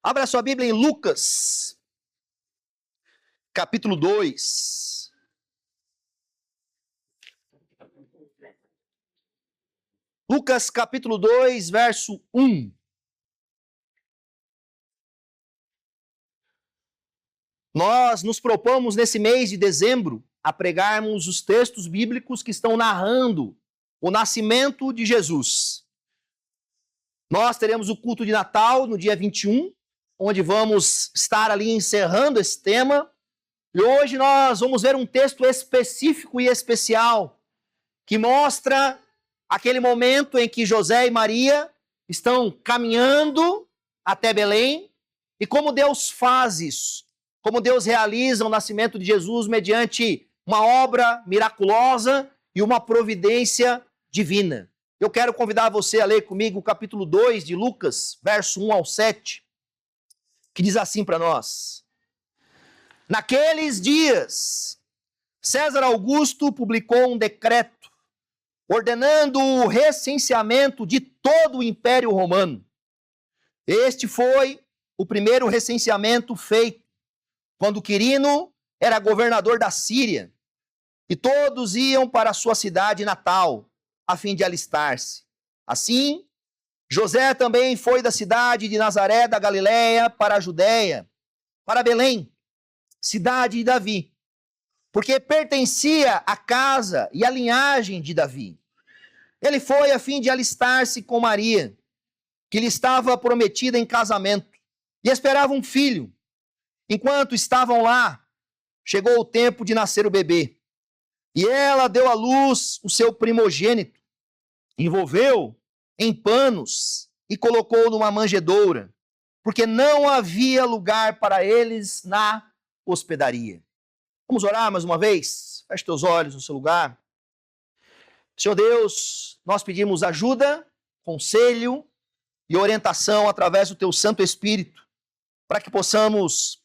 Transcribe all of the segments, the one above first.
Abra sua Bíblia em Lucas, capítulo 2. Lucas, capítulo 2, verso 1. Nós nos propomos nesse mês de dezembro a pregarmos os textos bíblicos que estão narrando o nascimento de Jesus. Nós teremos o culto de Natal no dia 21, onde vamos estar ali encerrando esse tema. E hoje nós vamos ver um texto específico e especial que mostra aquele momento em que José e Maria estão caminhando até Belém e como Deus faz isso, como Deus realiza o nascimento de Jesus mediante uma obra miraculosa e uma providência divina. Eu quero convidar você a ler comigo o capítulo 2 de Lucas, verso 1 ao 7, que diz assim para nós: Naqueles dias, César Augusto publicou um decreto ordenando o recenseamento de todo o Império Romano. Este foi o primeiro recenseamento feito, quando Quirino era governador da Síria, e todos iam para a sua cidade natal, a fim de alistar-se. Assim, José também foi da cidade de Nazaré da Galileia para a Judéia, para Belém, cidade de Davi, porque pertencia à casa e à linhagem de Davi. Ele foi a fim de alistar-se com Maria, que lhe estava prometida em casamento, e esperava um filho. Enquanto estavam lá, chegou o tempo de nascer o bebê, e ela deu à luz o seu primogênito, envolveu em panos e colocou numa manjedoura, porque não havia lugar para eles na hospedaria. Vamos orar mais uma vez? Feche teus olhos no seu lugar. Senhor Deus, nós pedimos ajuda, conselho e orientação através do teu Santo Espírito, para que possamos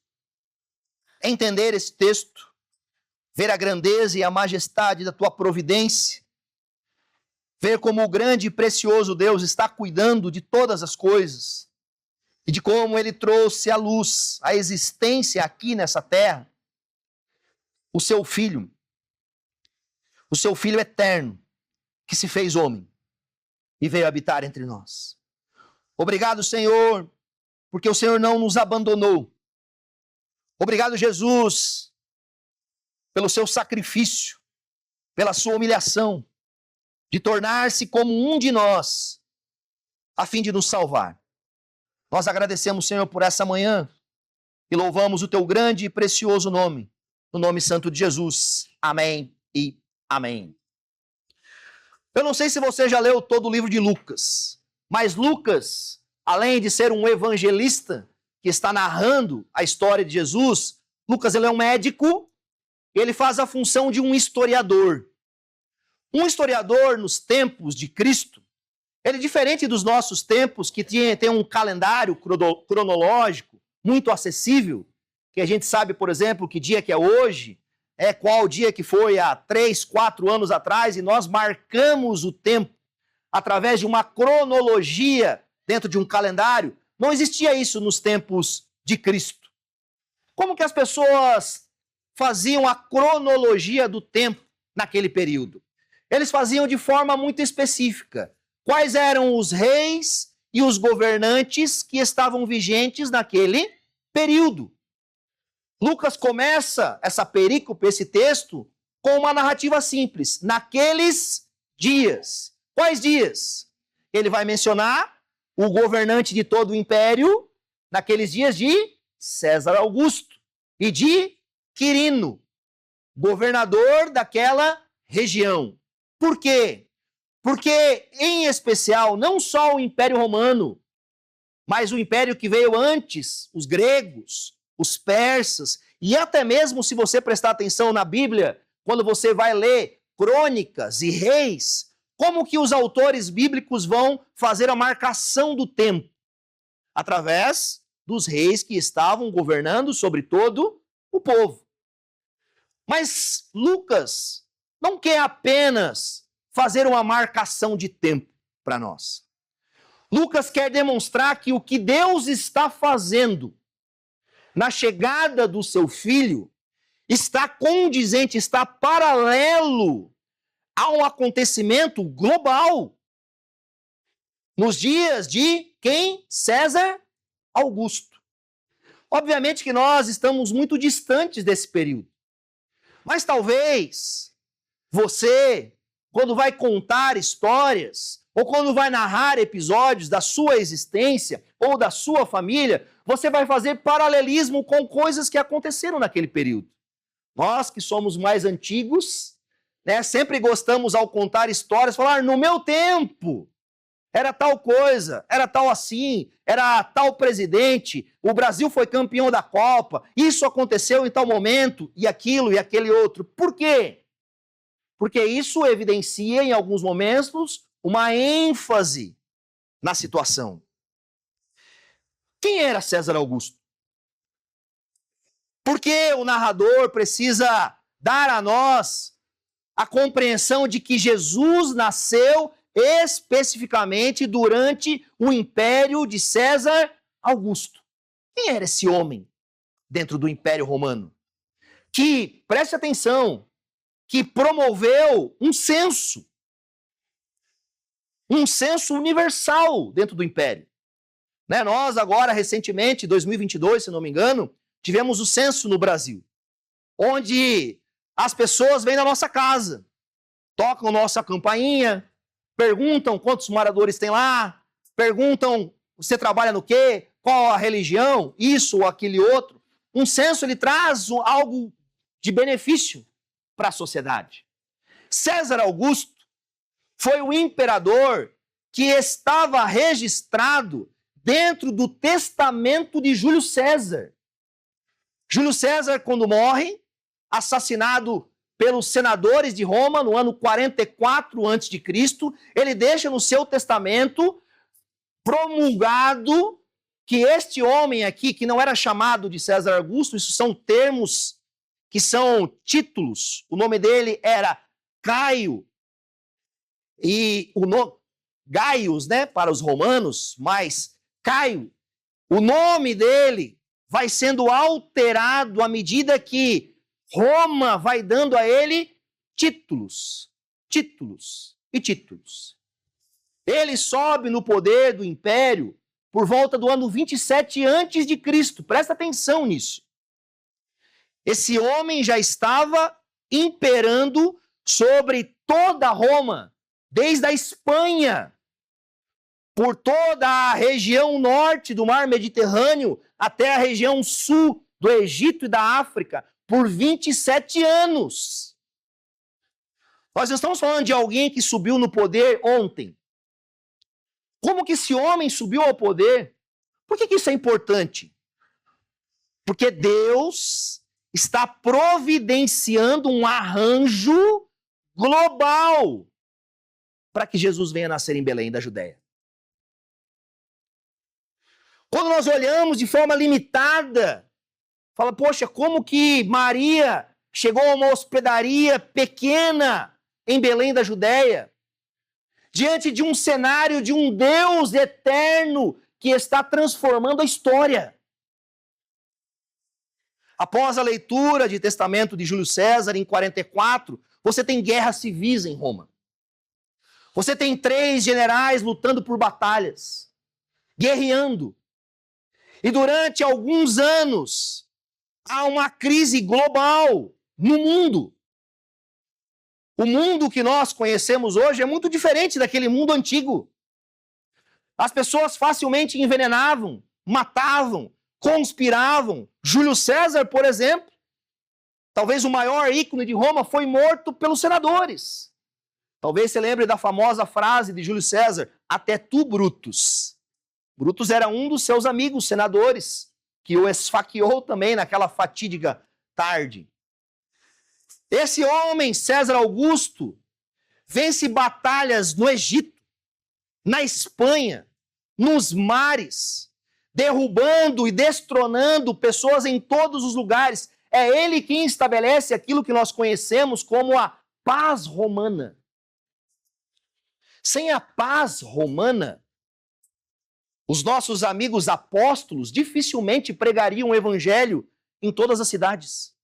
entender esse texto, ver a grandeza e a majestade da tua providência, ver como o grande e precioso Deus está cuidando de todas as coisas e de como ele trouxe à luz, à existência aqui nessa terra, o seu Filho eterno, que se fez homem e veio habitar entre nós. Obrigado, Senhor, porque o Senhor não nos abandonou. Obrigado, Jesus, pelo seu sacrifício, pela sua humilhação, de tornar-se como um de nós, a fim de nos salvar. Nós agradecemos, Senhor, por essa manhã e louvamos o teu grande e precioso nome, no nome santo de Jesus. Amém e amém. Eu não sei se você já leu todo o livro de Lucas, mas Lucas, além de ser um evangelista que está narrando a história de Jesus, Lucas ele é um médico, ele faz a função de um historiador. Um historiador nos tempos de Cristo, ele é diferente dos nossos tempos, que tem um calendário cronológico muito acessível, que a gente sabe, por exemplo, que dia que é hoje, qual dia que foi há 3, 4 anos atrás, e nós marcamos o tempo através de uma cronologia dentro de um calendário. Não existia isso nos tempos de Cristo. Como que as pessoas faziam a cronologia do tempo naquele período? Eles faziam de forma muito específica. Quais eram os reis e os governantes que estavam vigentes naquele período? Lucas começa essa perícope, esse texto, com uma narrativa simples. Naqueles dias. Quais dias? Ele vai mencionar o governante de todo o império, naqueles dias de César Augusto e de Quirino, governador daquela região. Por quê? Porque, em especial, não só o Império Romano, mas o império que veio antes, os gregos, os persas, e até mesmo se você prestar atenção na Bíblia, quando você vai ler crônicas e reis, como que os autores bíblicos vão fazer a marcação do tempo? Através dos reis que estavam governando sobre todo o povo. Mas Lucas não quer apenas fazer uma marcação de tempo para nós. Lucas quer demonstrar que o que Deus está fazendo na chegada do seu filho está condizente, está paralelo a um acontecimento global. Nos dias de quem? César Augusto. Obviamente que nós estamos muito distantes desse período. Mas talvez você, quando vai contar histórias, ou quando vai narrar episódios da sua existência ou da sua família, você vai fazer paralelismo com coisas que aconteceram naquele período. Nós que somos mais antigos, né, sempre gostamos ao contar histórias, falar, no meu tempo, era tal coisa, era tal assim, era tal presidente, o Brasil foi campeão da Copa, isso aconteceu em tal momento, e aquilo e aquele outro. Por quê? Porque isso evidencia, em alguns momentos, uma ênfase na situação. Quem era César Augusto? Por que o narrador precisa dar a nós a compreensão de que Jesus nasceu especificamente durante o império de César Augusto? Quem era esse homem dentro do Império Romano? Que, preste atenção, que promoveu um censo universal dentro do Império. Né? Nós agora, recentemente, 2022, se não me engano, tivemos o censo no Brasil, onde as pessoas vêm na nossa casa, tocam nossa campainha, perguntam quantos moradores tem lá, perguntam você trabalha no quê, qual a religião, isso ou aquele outro. Um censo, ele traz algo de benefício para a sociedade. César Augusto foi o imperador que estava registrado dentro do testamento de Júlio César. Júlio César, quando morre, assassinado pelos senadores de Roma no ano 44 a.C., ele deixa no seu testamento promulgado que este homem aqui, que não era chamado de César Augusto, isso são termos que são títulos, o nome dele era Caio, e o nome Gaius, né, para os romanos, mas Caio, o nome dele vai sendo alterado à medida que Roma vai dando a ele títulos. Ele sobe no poder do império por volta do ano 27 a.C. Presta atenção nisso. Esse homem já estava imperando sobre toda Roma, desde a Espanha, por toda a região norte do mar Mediterrâneo até a região sul do Egito e da África, por 27 anos. Nós não estamos falando de alguém que subiu no poder ontem. Como que esse homem subiu ao poder? Por que isso é importante? Porque Deus está providenciando um arranjo global para que Jesus venha nascer em Belém da Judéia. Quando nós olhamos de forma limitada, fala, poxa, como que Maria chegou a uma hospedaria pequena em Belém da Judéia, diante de um cenário de um Deus eterno que está transformando a história. Após a leitura de testamento de Júlio César, em 44, você tem guerras civis em Roma. Você tem 3 generais lutando por batalhas, guerreando. E durante alguns anos, há uma crise global no mundo. O mundo que nós conhecemos hoje é muito diferente daquele mundo antigo. As pessoas facilmente envenenavam, matavam, conspiravam. Júlio César, por exemplo, talvez o maior ícone de Roma, foi morto pelos senadores. Talvez você lembre da famosa frase de Júlio César, até tu, Brutus. Brutus era um dos seus amigos senadores, que o esfaqueou também naquela fatídica tarde. Esse homem, César Augusto, vence batalhas no Egito, na Espanha, nos mares, derrubando e destronando pessoas em todos os lugares. É ele quem estabelece aquilo que nós conhecemos como a paz romana. Sem a paz romana, Os nossos amigos apóstolos dificilmente pregariam o evangelho em todas as cidades.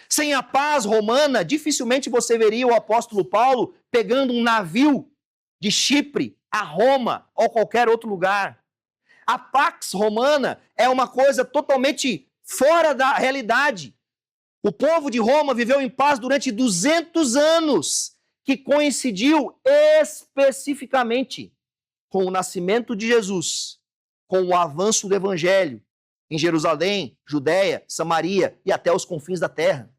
Sem a paz romana, dificilmente você veria o apóstolo Paulo pegando um navio de Chipre a Roma ou qualquer outro lugar. A Pax Romana é uma coisa totalmente fora da realidade. O povo de Roma viveu em paz durante 200 anos, que coincidiu especificamente com o nascimento de Jesus, com o avanço do evangelho em Jerusalém, Judéia, Samaria e até os confins da terra.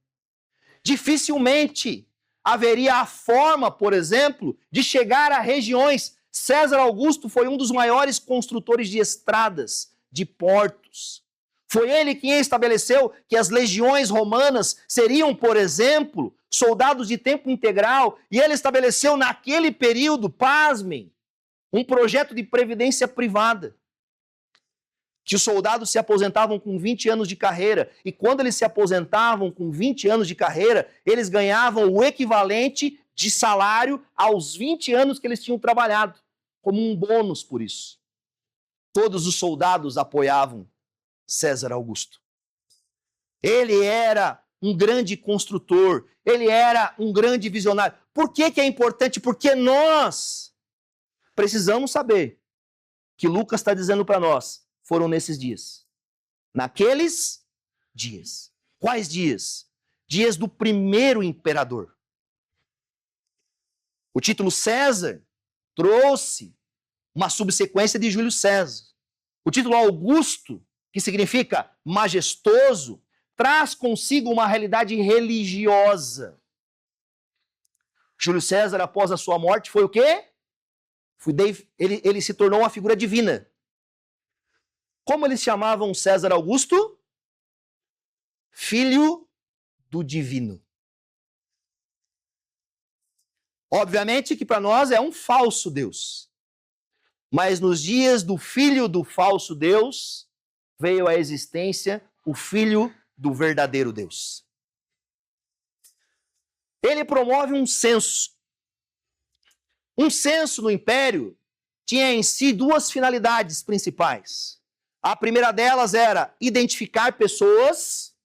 Dificilmente haveria a forma, por exemplo, de chegar a regiões. César Augusto foi um dos maiores construtores de estradas, de portos. Foi ele quem estabeleceu que as legiões romanas seriam, por exemplo, soldados de tempo integral, e ele estabeleceu naquele período, pasmem, um projeto de previdência privada, que os soldados se aposentavam com 20 anos de carreira, e quando eles se aposentavam com 20 anos de carreira, eles ganhavam o equivalente de salário aos 20 anos que eles tinham trabalhado, como um bônus por isso. Todos os soldados apoiavam César Augusto. Ele era um grande construtor, ele era um grande visionário. Por que é importante? Porque nós precisamos saber que Lucas está dizendo para nós, foram nesses dias. Naqueles dias. Quais dias? Dias do primeiro imperador. O título César trouxe uma subsequência de Júlio César. O título Augusto, que significa majestoso, traz consigo uma realidade religiosa. Júlio César, após a sua morte, foi o quê? Ele se tornou uma figura divina. Como eles chamavam César Augusto? Filho do divino. Obviamente que para nós é um falso Deus. Mas nos dias do filho do falso Deus, veio à existência o filho do verdadeiro Deus. Ele promove um censo. Um censo no império tinha em si duas finalidades principais. A primeira delas era identificar pessoas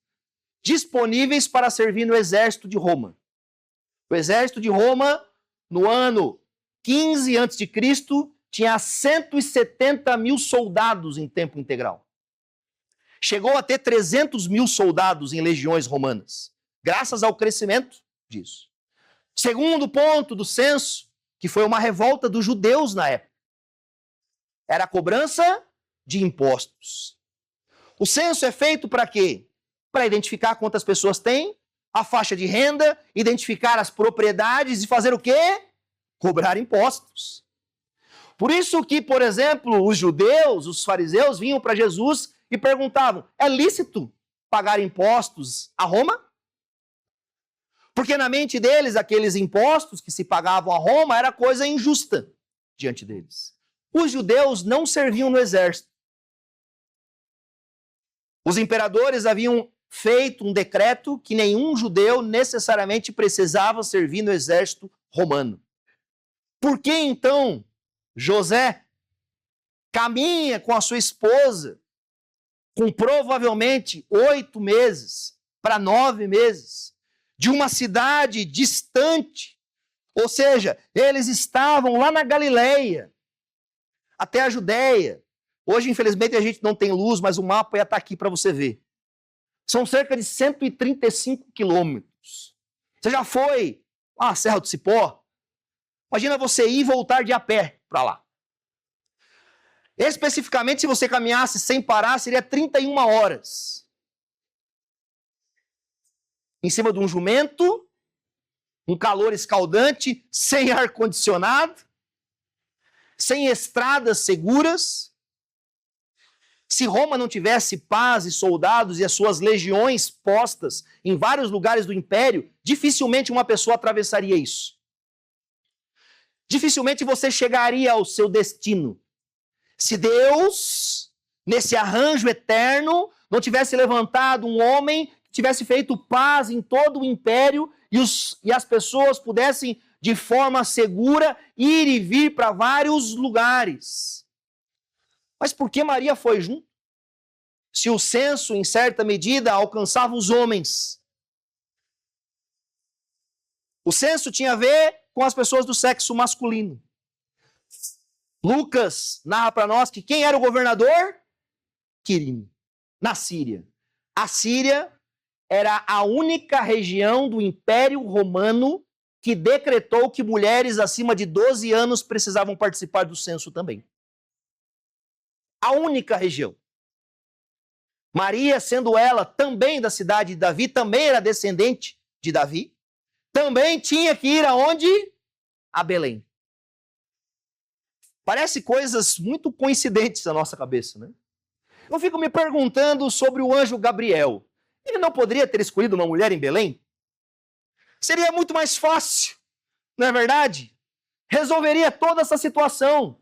disponíveis para servir no exército de Roma. O exército de Roma, no ano 15 a.C., tinha 170 mil soldados em tempo integral. Chegou a ter 300 mil soldados em legiões romanas, graças ao crescimento disso. Segundo ponto do censo, que foi uma revolta dos judeus na época, era a cobrança de impostos. O censo é feito para quê? Para identificar quantas pessoas tem, a faixa de renda, identificar as propriedades e fazer o quê? Cobrar impostos. Por isso que, por exemplo, os judeus, os fariseus, vinham para Jesus e perguntavam, é lícito pagar impostos a Roma? Porque na mente deles, aqueles impostos que se pagavam a Roma era coisa injusta diante deles. Os judeus não serviam no exército. Os imperadores haviam feito um decreto que nenhum judeu necessariamente precisava servir no exército romano. Por que então José caminha com a sua esposa com provavelmente 8 meses para 9 meses de uma cidade distante? Ou seja, eles estavam lá na Galileia, até a Judéia. Hoje, infelizmente, a gente não tem luz, mas o mapa ia estar aqui para você ver. São cerca de 135 quilômetros. Você já foi à Serra do Cipó? Imagina você ir e voltar de a pé para lá. Especificamente, se você caminhasse sem parar, seria 31 horas. Em cima de um jumento, um calor escaldante, sem ar-condicionado, sem estradas seguras. Se Roma não tivesse paz e soldados e as suas legiões postas em vários lugares do império, dificilmente uma pessoa atravessaria isso. Dificilmente você chegaria ao seu destino. Se Deus, nesse arranjo eterno, não tivesse levantado um homem que tivesse feito paz em todo o império e as pessoas pudessem, de forma segura, ir e vir para vários lugares. Mas por que Maria foi junto? Se o censo, em certa medida, alcançava os homens. O censo tinha a ver com as pessoas do sexo masculino. Lucas narra para nós que quem era o governador? Quirino, na Síria. A Síria era a única região do Império Romano que decretou que mulheres acima de 12 anos precisavam participar do censo também. A única região. Maria, sendo ela também da cidade de Davi, também era descendente de Davi, também tinha que ir aonde? A Belém. Parece coisas muito coincidentes na nossa cabeça, né? Eu fico me perguntando sobre o anjo Gabriel. Ele não poderia ter escolhido uma mulher em Belém? Seria muito mais fácil, não é verdade? Resolveria toda essa situação.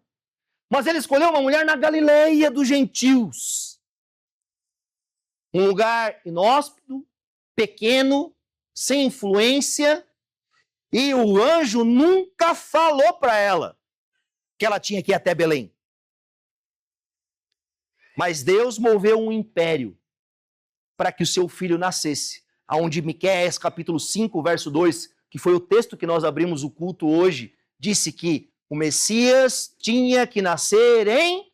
Mas ele escolheu uma mulher na Galileia dos gentios. Um lugar inóspito, pequeno, sem influência. E o anjo nunca falou para ela que ela tinha que ir até Belém. Mas Deus moveu um império para que o seu filho nascesse. Aonde Miqueias, capítulo 5, verso 2, que foi o texto que nós abrimos o culto hoje, disse que o Messias tinha que nascer em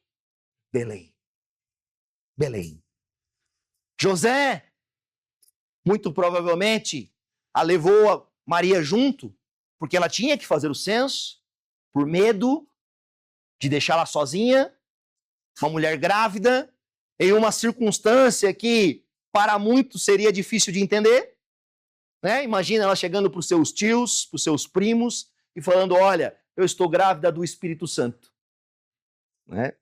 Belém. Belém. José, muito provavelmente, a levou a Maria junto, porque ela tinha que fazer o censo, por medo de deixá-la sozinha, uma mulher grávida, em uma circunstância que para muitos seria difícil de entender. Né? Imagina ela chegando para os seus tios, para os seus primos, e falando, olha, eu estou grávida do Espírito Santo. Né?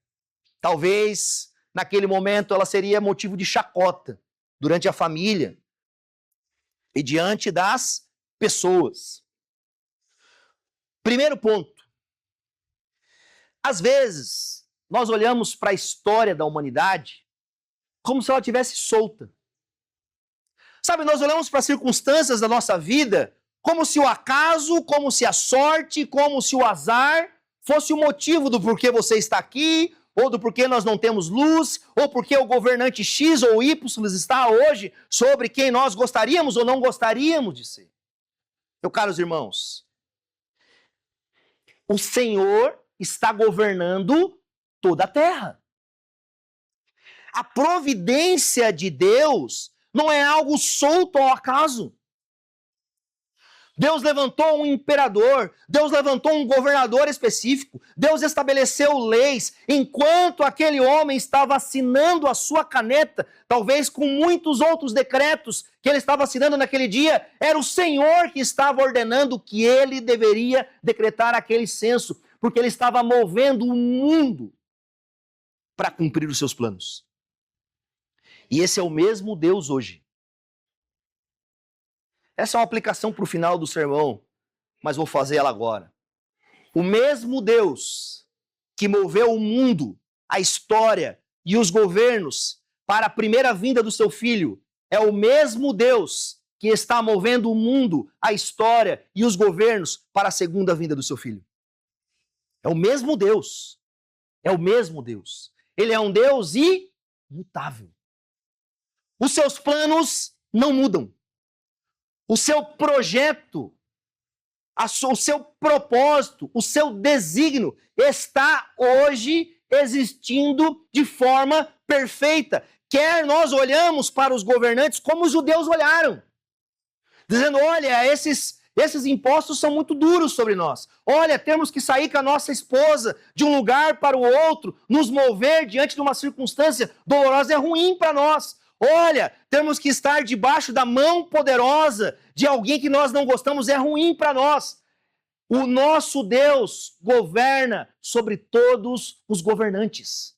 Talvez, naquele momento, ela seria motivo de chacota durante a família e diante das pessoas. Primeiro ponto. Às vezes, nós olhamos para a história da humanidade como se ela estivesse solta. Sabe, nós olhamos para as circunstâncias da nossa vida como se o acaso, como se a sorte, como se o azar fosse o motivo do porquê você está aqui, ou do porquê nós não temos luz, ou porque o governante X ou Y está hoje sobre quem nós gostaríamos ou não gostaríamos de ser. Meus caros irmãos, o Senhor está governando toda a terra. A providência de Deus não é algo solto ao acaso. Deus levantou um imperador, Deus levantou um governador específico, Deus estabeleceu leis, enquanto aquele homem estava assinando a sua caneta, talvez com muitos outros decretos que ele estava assinando naquele dia, era o Senhor que estava ordenando que ele deveria decretar aquele censo, porque ele estava movendo o mundo para cumprir os seus planos. E esse é o mesmo Deus hoje. Essa é uma aplicação para o final do sermão, mas vou fazer ela agora. O mesmo Deus que moveu o mundo, a história e os governos para a primeira vinda do seu Filho, é o mesmo Deus que está movendo o mundo, a história e os governos para a segunda vinda do seu Filho. É o mesmo Deus. É o mesmo Deus. Ele é um Deus imutável. Os seus planos não mudam. O seu projeto, o seu propósito, o seu desígnio está hoje existindo de forma perfeita. Quer nós olhamos para os governantes como os judeus olharam, dizendo, olha, esses impostos são muito duros sobre nós. Olha, temos que sair com a nossa esposa de um lugar para o outro, nos mover diante de uma circunstância dolorosa é ruim para nós. Olha, temos que estar debaixo da mão poderosa de alguém que nós não gostamos, é ruim para nós. O nosso Deus governa sobre todos os governantes.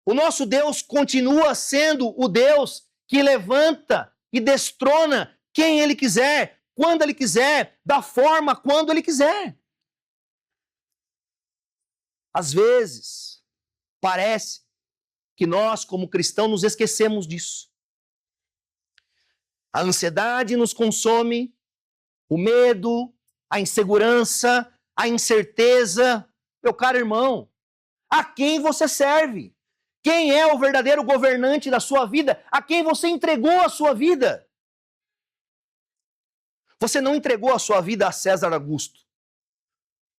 O nosso Deus continua sendo o Deus que levanta e destrona quem Ele quiser, quando Ele quiser, da forma quando Ele quiser. Às vezes, parece que nós, como cristãos, nos esquecemos disso. A ansiedade nos consome, o medo, a insegurança, a incerteza. Meu caro irmão, a quem você serve. Quem é o verdadeiro governante da sua vida? A quem você entregou a sua vida? Você não entregou a sua vida a César Augusto.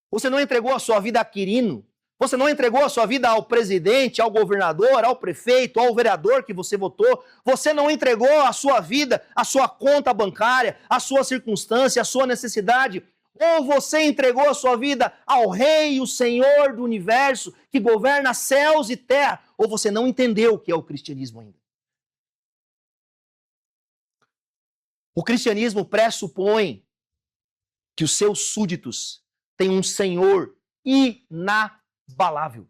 Você não entregou a sua vida a Quirino. Você não entregou a sua vida ao presidente, ao governador, ao prefeito, ao vereador que você votou. Você não entregou a sua vida, a sua conta bancária, a sua circunstância, a sua necessidade. Ou você entregou a sua vida ao Rei, o Senhor do universo, que governa céus e terra. Ou você não entendeu o que é o cristianismo ainda. O cristianismo pressupõe que os seus súditos têm um Senhor inabalável.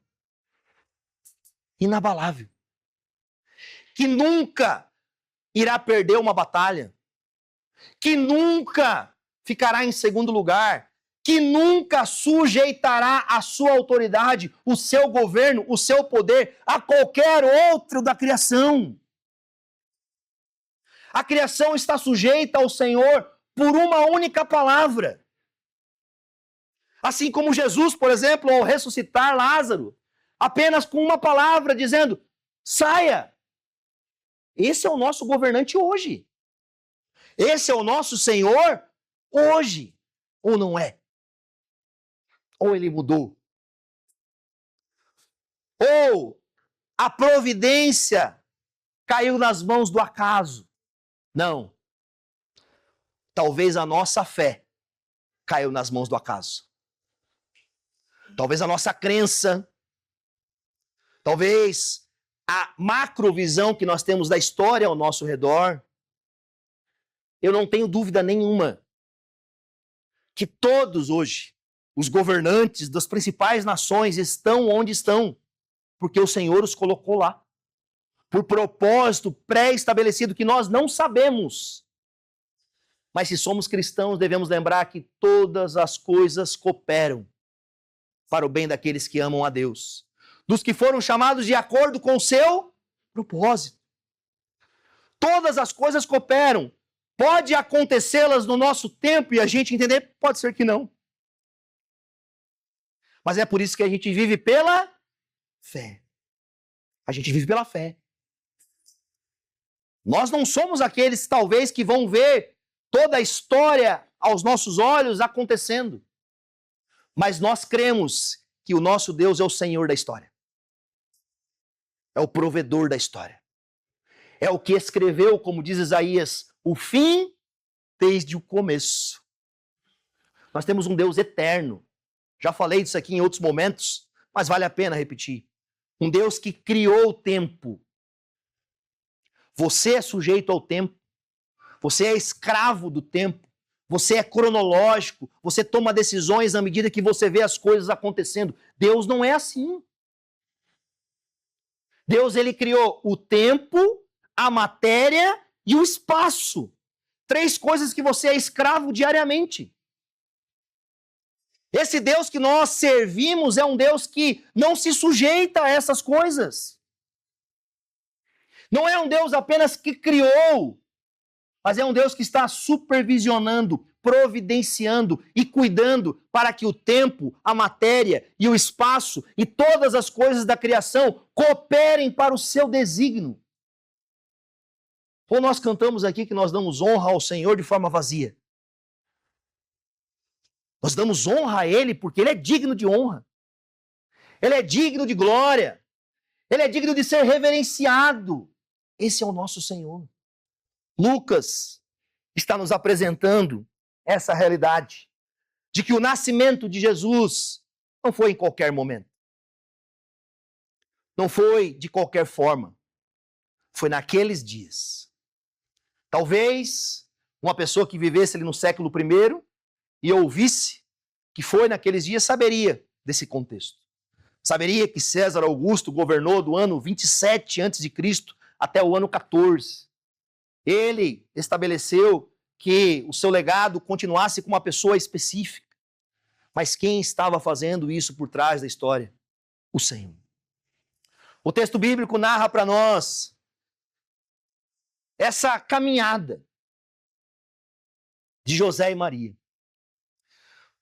Inabalável. Que nunca irá perder uma batalha. Que nunca ficará em segundo lugar. Que nunca sujeitará a sua autoridade, o seu governo, o seu poder a qualquer outro da criação. A criação está sujeita ao Senhor por uma única palavra. Assim como Jesus, por exemplo, ao ressuscitar Lázaro, apenas com uma palavra dizendo, saia. Esse é o nosso governante hoje. Esse é o nosso Senhor hoje. Ou não é? Ou ele mudou? Ou a providência caiu nas mãos do acaso? Não. Talvez a nossa fé caiu nas mãos do acaso. Talvez a nossa crença, talvez a macrovisão que nós temos da história ao nosso redor. Eu não tenho dúvida nenhuma que todos hoje, os governantes das principais nações estão onde estão, porque o Senhor os colocou lá. Por propósito pré-estabelecido que nós não sabemos. Mas se somos cristãos, devemos lembrar que todas as coisas cooperam para o bem daqueles que amam a Deus, dos que foram chamados de acordo com o seu propósito. Todas as coisas cooperam. Pode acontecê-las no nosso tempo e a gente entender? Pode ser que não. Mas é por isso que a gente vive pela fé. A gente vive pela fé. Nós não somos aqueles, talvez, que vão ver toda a história aos nossos olhos acontecendo. Mas nós cremos que o nosso Deus é o Senhor da história. É o provedor da história. É o que escreveu, como diz Isaías, o fim desde o começo. Nós temos um Deus eterno. Já falei disso aqui em outros momentos, mas vale a pena repetir. Um Deus que criou o tempo. Você é sujeito ao tempo. Você é escravo do tempo. Você é cronológico. Você toma decisões à medida que você vê as coisas acontecendo. Deus não é assim. Deus, ele criou o tempo, a matéria e o espaço. 3 coisas que você é escravo diariamente. Esse Deus que nós servimos é um Deus que não se sujeita a essas coisas. Não é um Deus apenas que criou, mas é um Deus que está supervisionando, providenciando e cuidando para que o tempo, a matéria e o espaço e todas as coisas da criação cooperem para o seu desígnio. Ou nós cantamos aqui que nós damos honra ao Senhor de forma vazia. Nós damos honra a Ele porque Ele é digno de honra. Ele é digno de glória. Ele é digno de ser reverenciado. Esse é o nosso Senhor. Lucas está nos apresentando essa realidade de que o nascimento de Jesus não foi em qualquer momento. Não foi de qualquer forma. Foi naqueles dias. Talvez uma pessoa que vivesse ali no século I e ouvisse que foi naqueles dias saberia desse contexto. Saberia que César Augusto governou do ano 27 a.C. até o ano 14. Ele estabeleceu que o seu legado continuasse com uma pessoa específica. Mas quem estava fazendo isso por trás da história? O Senhor. O texto bíblico narra para nós essa caminhada de José e Maria.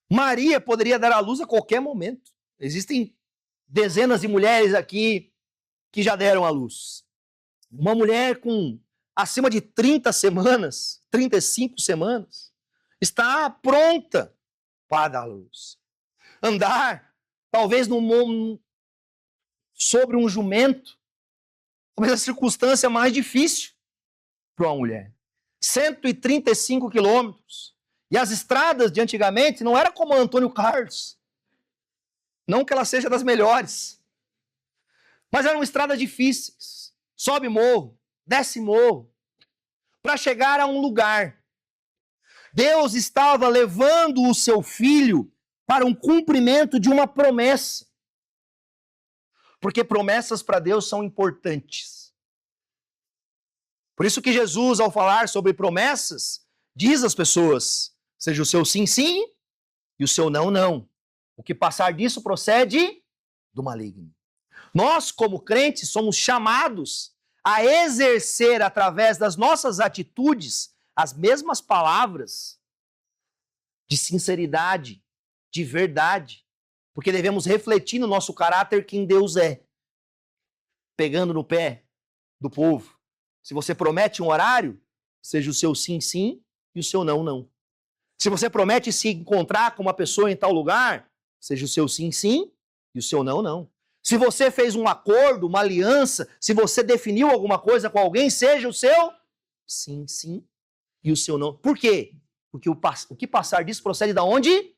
Maria poderia dar à luz a qualquer momento. Existem dezenas de mulheres aqui que já deram à luz. Uma mulher com acima de 30 semanas, 35 semanas, está pronta para dar à luz. Andar, talvez sobre um jumento, talvez a circunstância mais difícil para uma mulher. 135 quilômetros. E as estradas de antigamente não eram como a Antônio Carlos. Não que ela seja das melhores. Mas eram estradas difíceis. Sobe morro, desce morro. Para chegar a um lugar. Deus estava levando o seu filho para um cumprimento de uma promessa. Porque promessas para Deus são importantes. Por isso que Jesus, ao falar sobre promessas, diz às pessoas, seja o seu sim, sim e o seu não, não. O que passar disso procede do maligno. Nós, como crentes, somos chamados a exercer através das nossas atitudes as mesmas palavras de sinceridade, de verdade, porque devemos refletir no nosso caráter quem Deus é, pegando no pé do povo. Se você promete um horário, seja o seu sim, sim e o seu não, não. Se você promete se encontrar com uma pessoa em tal lugar, seja o seu sim, sim e o seu não, não. Se você fez um acordo, uma aliança, se você definiu alguma coisa com alguém, seja o seu sim, sim e o seu não. Por quê? Porque o que passar disso procede da onde?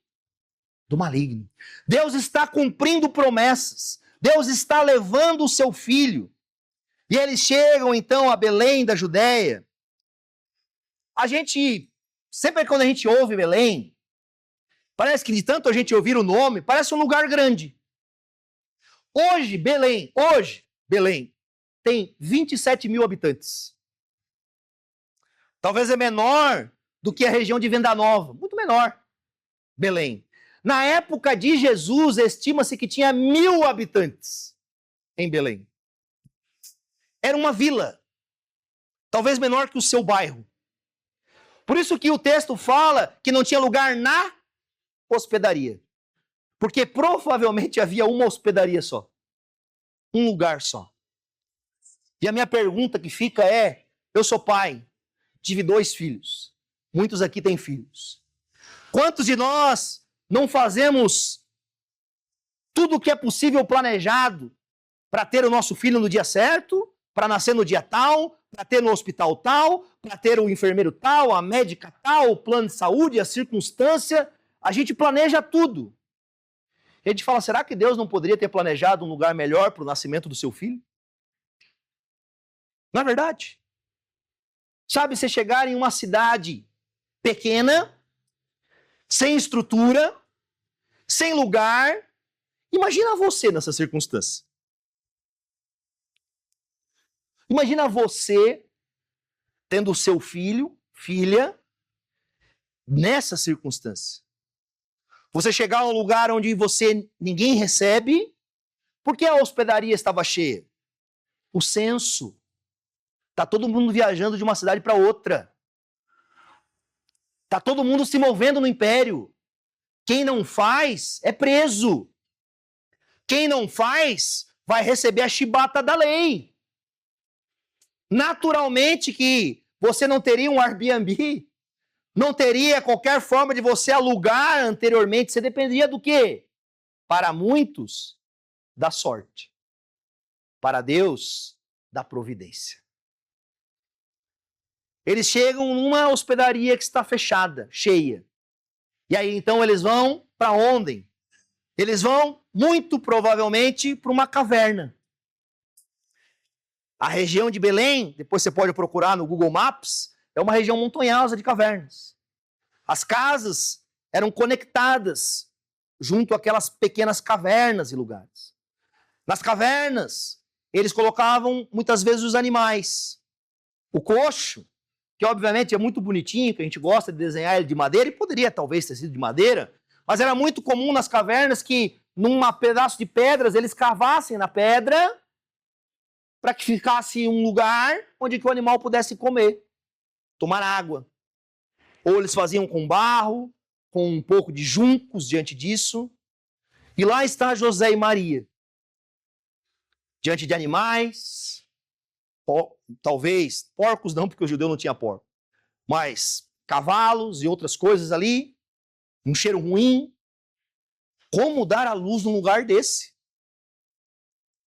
Do maligno. Deus está cumprindo promessas. Deus está levando o seu filho. E eles chegam então a Belém da Judéia. Sempre quando a gente ouve Belém, parece que de tanto a gente ouvir o nome, parece um lugar grande. Hoje, Belém tem 27 mil habitantes. Talvez é menor do que a região de Venda Nova, muito menor, Belém. Na época de Jesus, estima-se que tinha 1.000 habitantes em Belém. Era uma vila, talvez menor que o seu bairro. Por isso que o texto fala que não tinha lugar na hospedaria. Porque provavelmente havia uma hospedaria só. Um lugar só. E a minha pergunta que fica é, eu sou pai, tive 2 filhos. Muitos aqui têm filhos. Quantos de nós não fazemos tudo o que é possível planejado para ter o nosso filho no dia certo, para nascer no dia tal, para ter no hospital tal, para ter o enfermeiro tal, a médica tal, o plano de saúde, a circunstância, a gente planeja tudo. E a gente fala, será que Deus não poderia ter planejado um lugar melhor para o nascimento do seu filho? Não é verdade? Sabe, você chegar em uma cidade pequena, sem estrutura, sem lugar, imagina você nessa circunstância. Imagina você tendo o seu filho, filha, nessa circunstância. Você chegar a um lugar onde ninguém recebe, porque a hospedaria estava cheia. O censo. Está todo mundo viajando de uma cidade para outra. Está todo mundo se movendo no império. Quem não faz é preso. Quem não faz vai receber a chibata da lei. Naturalmente que você não teria um Airbnb, não teria qualquer forma de você alugar anteriormente. Você dependeria do quê? Para muitos, da sorte. Para Deus, da providência. Eles chegam numa hospedaria que está fechada, cheia. E aí então eles vão para onde? Eles vão, muito provavelmente, para uma caverna. A região de Belém, depois você pode procurar no Google Maps, é uma região montanhosa de cavernas. As casas eram conectadas junto àquelas pequenas cavernas e lugares. Nas cavernas, eles colocavam muitas vezes os animais. O coxo, que obviamente é muito bonitinho, que a gente gosta de desenhar ele de madeira, e poderia talvez ter sido de madeira, mas era muito comum nas cavernas que, num pedaço de pedras, eles cavassem na pedra para que ficasse um lugar onde que o animal pudesse comer, tomar água. Ou eles faziam com barro, com um pouco de juncos diante disso. E lá está José e Maria. diante de animais, talvez porcos não, porque o judeu não tinha porco, mas cavalos e outras coisas ali, um cheiro ruim. Como dar à luz num lugar desse?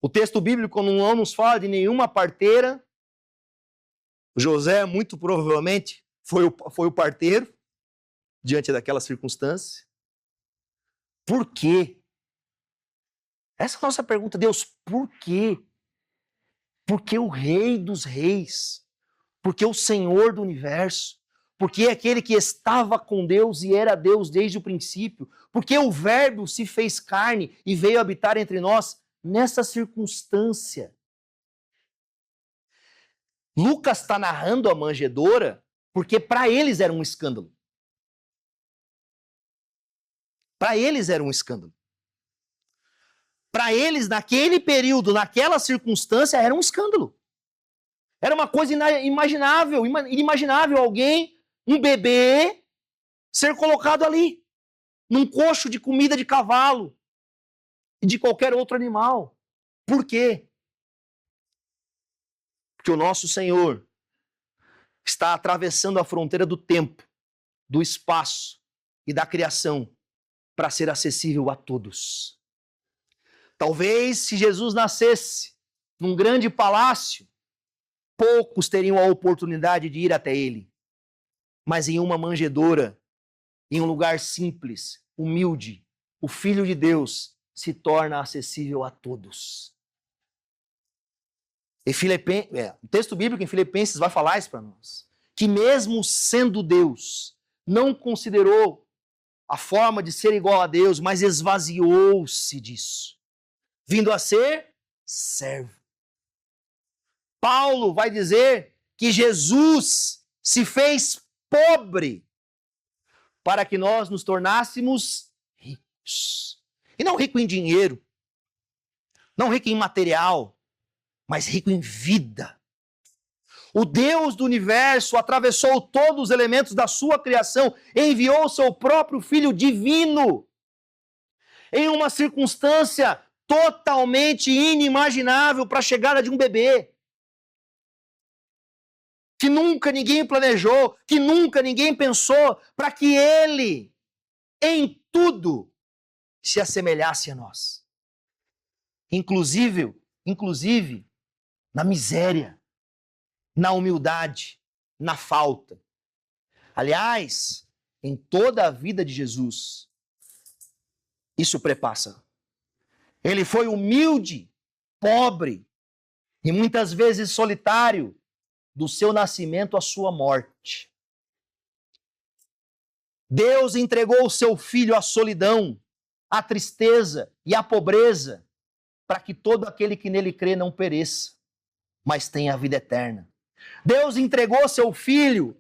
O texto bíblico não nos fala de nenhuma parteira. José, muito provavelmente, foi o parteiro, diante daquela circunstância. Por quê? Essa é a nossa pergunta. Deus, por quê? Porque o Rei dos Reis, porque o Senhor do Universo, porque aquele que estava com Deus e era Deus desde o princípio, porque o Verbo se fez carne e veio habitar entre nós nessa circunstância. Lucas está narrando a manjedoura porque para eles era um escândalo. Para eles era um escândalo. Para eles, naquele período, naquela circunstância, era um escândalo. Era uma coisa inimaginável alguém, um bebê, ser colocado ali, num coxo de comida de cavalo e de qualquer outro animal. Por quê? Porque o nosso Senhor está atravessando a fronteira do tempo, do espaço e da criação para ser acessível a todos. Talvez se Jesus nascesse num grande palácio, poucos teriam a oportunidade de ir até ele. Mas em uma manjedoura, em um lugar simples, humilde, o Filho de Deus se torna acessível a todos. O texto bíblico em Filipenses vai falar isso para nós. Que mesmo sendo Deus, não considerou a forma de ser igual a Deus, mas esvaziou-se disso, vindo a ser servo. Paulo vai dizer que Jesus se fez pobre para que nós nos tornássemos ricos. E não rico em dinheiro, não rico em material, mas rico em vida. O Deus do universo atravessou todos os elementos da sua criação, enviou o seu próprio Filho divino em uma circunstância totalmente inimaginável para a chegada de um bebê. Que nunca ninguém planejou, que nunca ninguém pensou, para que ele, em tudo, se assemelhasse a nós. Inclusive, na miséria, na humildade, na falta. Aliás, em toda a vida de Jesus, isso prepassa. Ele foi humilde, pobre e muitas vezes solitário, do seu nascimento à sua morte. Deus entregou o seu Filho à solidão, à tristeza e à pobreza, para que todo aquele que nele crê não pereça, mas tenha a vida eterna. Deus entregou seu Filho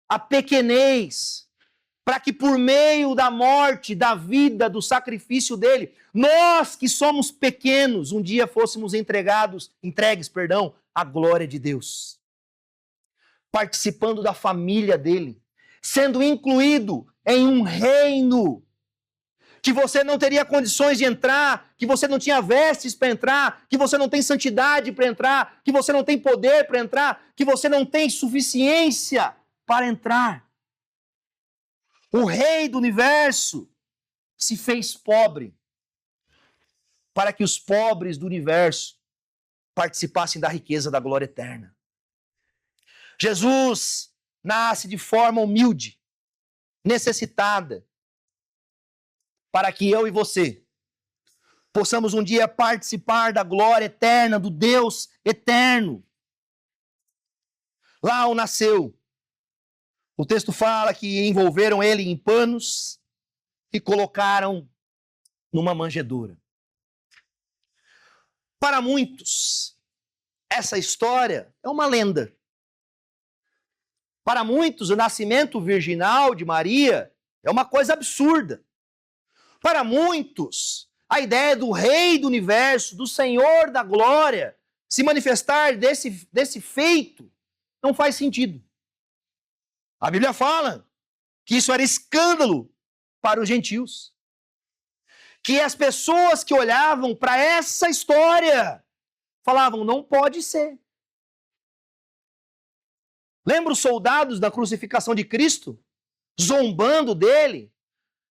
à pequenez, para que por meio da morte, da vida, do sacrifício dele, nós que somos pequenos, um dia fôssemos entregues, à glória de Deus. Participando da família dele, sendo incluído em um reino que você não teria condições de entrar, que você não tinha vestes para entrar, que você não tem santidade para entrar, que você não tem poder para entrar, que você não tem suficiência para entrar. O Rei do Universo se fez pobre para que os pobres do universo participassem da riqueza da glória eterna. Jesus nasce de forma humilde, necessitada, para que eu e você possamos um dia participar da glória eterna, do Deus eterno. Lá o nasceu. O texto fala que envolveram ele em panos e colocaram numa manjedoura. Para muitos, essa história é uma lenda. Para muitos, o nascimento virginal de Maria é uma coisa absurda. Para muitos, a ideia do Rei do Universo, do Senhor da Glória, se manifestar desse feito, não faz sentido. A Bíblia fala que isso era escândalo para os gentios. Que as pessoas que olhavam para essa história falavam, não pode ser. Lembra os soldados da crucificação de Cristo? Zombando dele,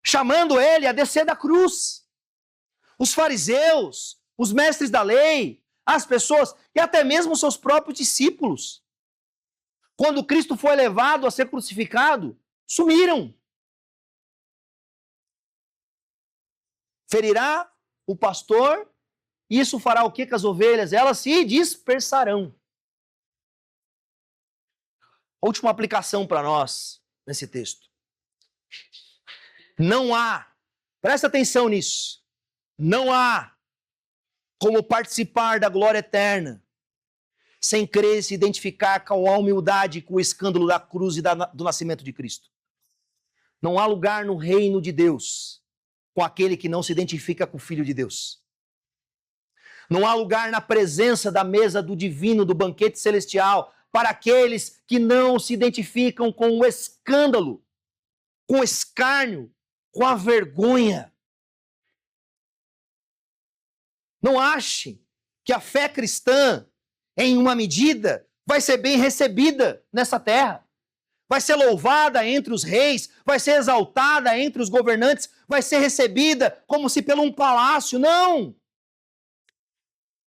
chamando ele a descer da cruz. Os fariseus, os mestres da lei, as pessoas e até mesmo os seus próprios discípulos. Quando Cristo foi levado a ser crucificado, sumiram. Ferirá o pastor, isso fará o que com as ovelhas? Elas se dispersarão. Última aplicação para nós nesse texto. Não há, presta atenção nisso, não há como participar da glória eterna sem crer e se identificar com a humildade, com o escândalo da cruz e do nascimento de Cristo. Não há lugar no reino de Deus com aquele que não se identifica com o Filho de Deus. Não há lugar na presença da mesa do divino, do banquete celestial, para aqueles que não se identificam com o escândalo, com o escárnio, com a vergonha. Não ache que a fé cristã, em uma medida, vai ser bem recebida nessa terra. Vai ser louvada entre os reis, vai ser exaltada entre os governantes, vai ser recebida como se pelo um palácio. Não!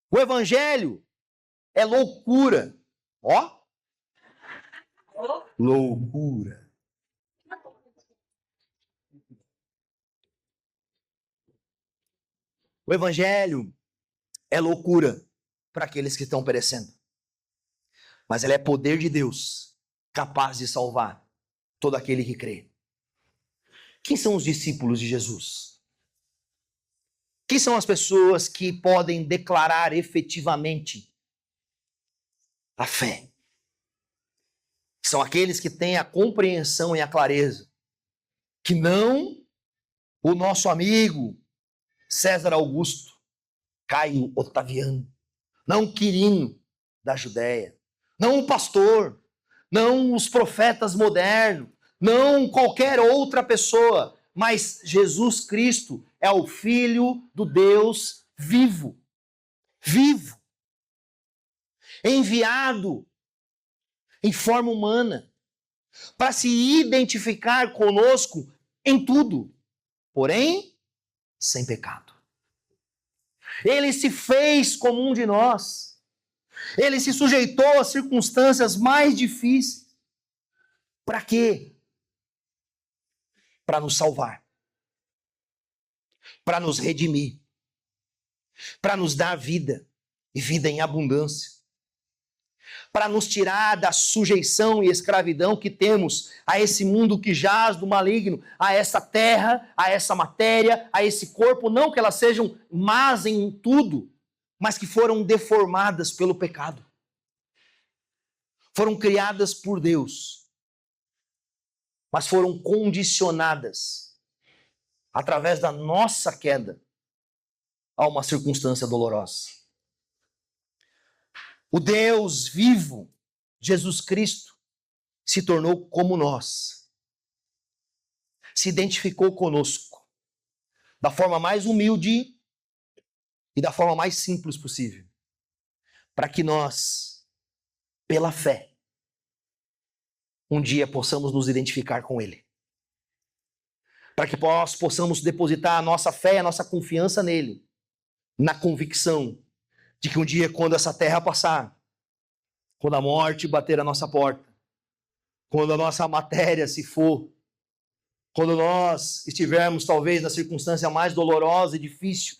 O evangelho é loucura. Ó! Loucura. O evangelho é loucura para aqueles que estão perecendo. Mas ele é poder de Deus, capaz de salvar todo aquele que crê. Quem são os discípulos de Jesus? Quem são as pessoas que podem declarar efetivamente a fé? São aqueles que têm a compreensão e a clareza que não o nosso amigo César Augusto, Caio Otaviano, não Quirino da Judéia, não o pastor, não os profetas modernos, não qualquer outra pessoa, mas Jesus Cristo é o Filho do Deus vivo, vivo, enviado em forma humana, para se identificar conosco em tudo, porém, sem pecado. Ele se fez como um de nós. Ele se sujeitou às circunstâncias mais difíceis. Para quê? Para nos salvar. Para nos redimir. Para nos dar vida, e vida em abundância. Para nos tirar da sujeição e escravidão que temos a esse mundo que jaz do maligno, a essa terra, a essa matéria, a esse corpo, não que elas sejam más em tudo, mas que foram deformadas pelo pecado. Foram criadas por Deus, mas foram condicionadas através da nossa queda a uma circunstância dolorosa. O Deus vivo, Jesus Cristo, se tornou como nós. Se identificou conosco da forma mais humilde e da forma mais simples possível. Para que nós, pela fé, um dia possamos nos identificar com Ele. Para que nós possamos depositar a nossa fé e a nossa confiança nele, na convicção de que um dia, quando essa terra passar, quando a morte bater a nossa porta, quando a nossa matéria se for, quando nós estivermos talvez na circunstância mais dolorosa e difícil,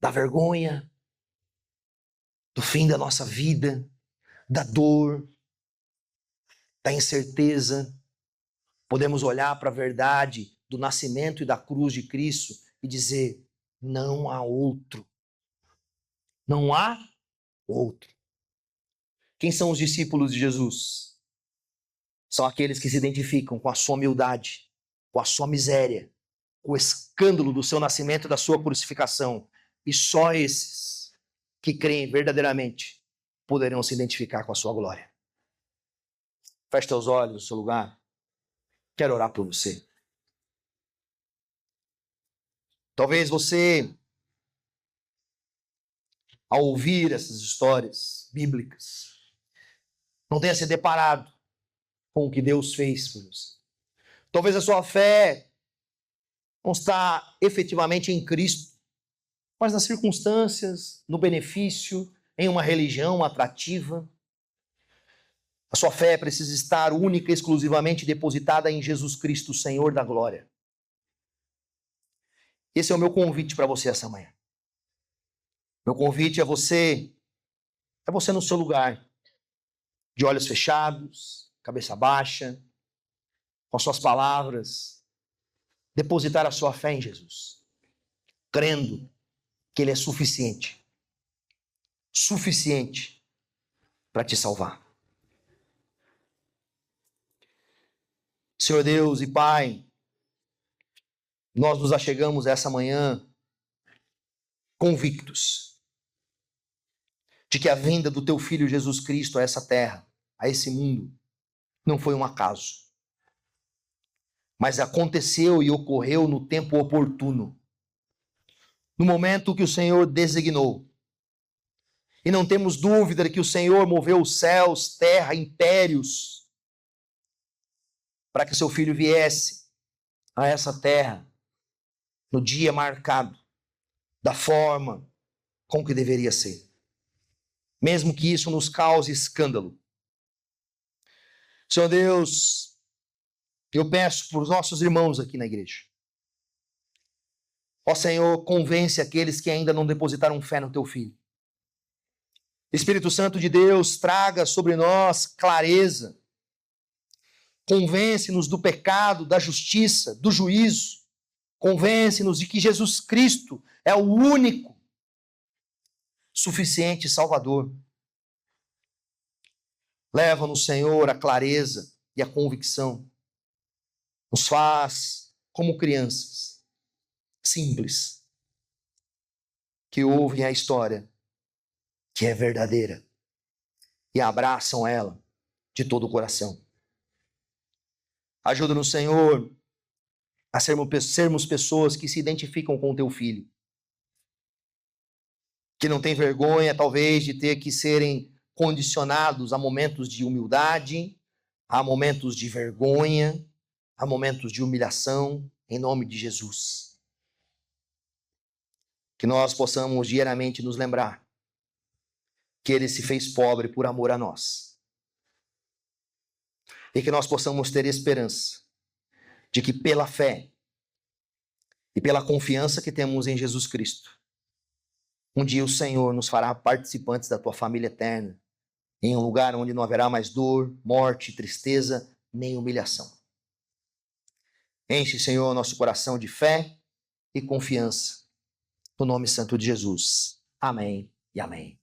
da vergonha, do fim da nossa vida, da dor, da incerteza, podemos olhar para a verdade do nascimento e da cruz de Cristo e dizer, não há outro. Não há outro. Quem são os discípulos de Jesus? São aqueles que se identificam com a sua humildade, com a sua miséria, com o escândalo do seu nascimento e da sua crucificação. E só esses que creem verdadeiramente poderão se identificar com a sua glória. Feche teus olhos no seu lugar. Quero orar por você. Talvez você ao ouvir essas histórias bíblicas, não tenha se deparado com o que Deus fez por você. Talvez a sua fé não está efetivamente em Cristo, mas nas circunstâncias, no benefício, em uma religião atrativa. A sua fé precisa estar única e exclusivamente depositada em Jesus Cristo, Senhor da glória. Esse é o meu convite para você essa manhã. Meu convite é você no seu lugar, de olhos fechados, cabeça baixa, com as suas palavras, depositar a sua fé em Jesus, crendo que Ele é suficiente para te salvar. Senhor Deus e Pai, nós nos achegamos essa manhã convictos de que a vinda do Teu Filho Jesus Cristo a essa terra, a esse mundo, não foi um acaso, mas aconteceu e ocorreu no tempo oportuno, no momento que o Senhor designou. E não temos dúvida de que o Senhor moveu os céus, terra, impérios, para que seu Filho viesse a essa terra no dia marcado, da forma com que deveria ser. Mesmo que isso nos cause escândalo. Senhor Deus, eu peço para os nossos irmãos aqui na igreja. Ó Senhor, convence aqueles que ainda não depositaram fé no Teu Filho. Espírito Santo de Deus, traga sobre nós clareza. Convence-nos do pecado, da justiça, do juízo. Convence-nos de que Jesus Cristo é o único suficiente Salvador. Leva-nos, Senhor, a clareza e a convicção. Nos faz como crianças simples que ouvem a história que é verdadeira e abraçam ela de todo o coração. Ajuda-nos, Senhor, a sermos pessoas que se identificam com o Teu Filho, que não tem vergonha, talvez, de ter que serem condicionados a momentos de humildade, a momentos de vergonha, a momentos de humilhação, em nome de Jesus. Que nós possamos diariamente nos lembrar que Ele se fez pobre por amor a nós. E que nós possamos ter esperança de que pela fé e pela confiança que temos em Jesus Cristo, um dia o Senhor nos fará participantes da Tua família eterna, em um lugar onde não haverá mais dor, morte, tristeza, nem humilhação. Enche, Senhor, nosso coração de fé e confiança. No nome santo de Jesus. Amém e amém.